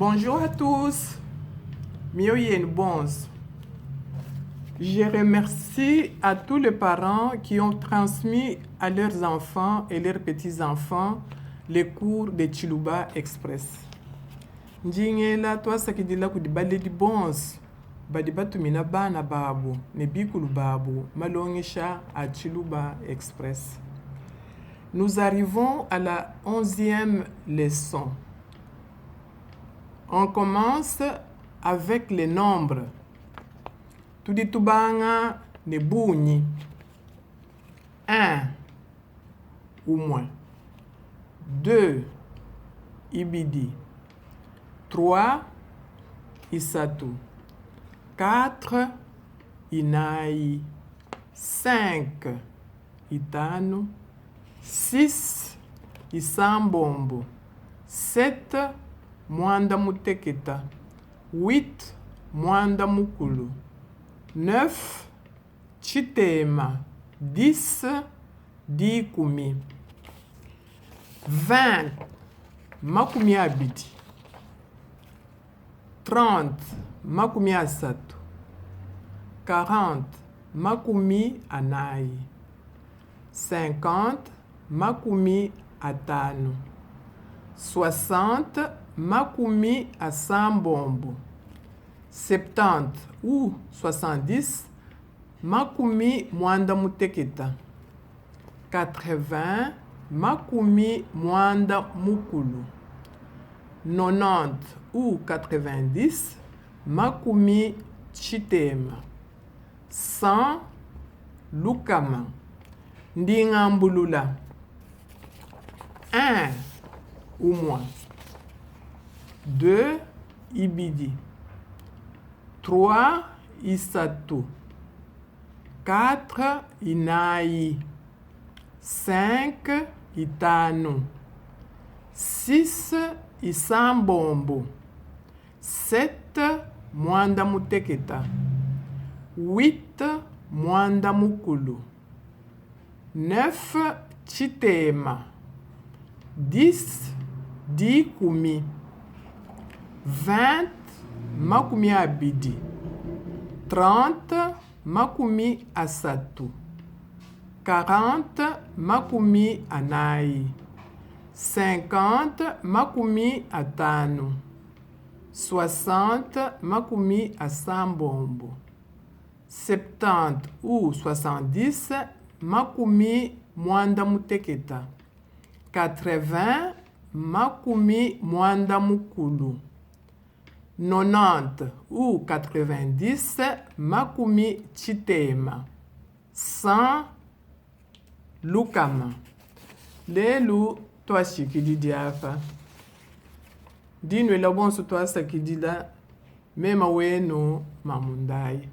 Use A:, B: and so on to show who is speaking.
A: Bonjour à tous, Mioyen Bons. Je remercie à tous les parents qui ont transmis à leurs enfants et leurs petits-enfants les cours de Chiluba Express. Njingela twasakidila kudibale di bons badibatumina bana babu ne bikulu babu malongisha à Chiluba Express. Nous arrivons à la 11e leçon. On commence avec les nombres. Tuditubanga ne buni. 1 ou moins. 2 ibidi. 3 isatu. 4 inai. 5 itano. 6 isambombo. 7 mwanda muteketa. 8 mwanda mukulu. 9 chitema. 10 dikumi. 20 makumi abidi. 30 makumi asatu. 40 makumi anai. 50 makumi atano. 60 makumi asambombo. 70 ou 70 makumi mwanda muteketa. 80 makumi mwanda mukulu. 90 ou 90 makumi chitema. 100 lukama. Ndingambulula. 1 ou moins. 2 ibidi. 3 isatu. 4 inai. 5 itano. 6 isambombo. 7 mwanda muteketa. 8 mwanda mukulu. 9 chitema. 10 dikumi. 20 makumi abidi. 30 makumi asatu. 40 makumi anai. 50 makumi atano. 60 makumi asambombo. 70 ou 70 makumi mwanda muteketa. 80 makumi mwanda mukulu. 90 ou 90 makumi chitema. 100 lukama. Lelu twashikidi hapa. Dinwe la bonso twasakidila mema wenu mamundai.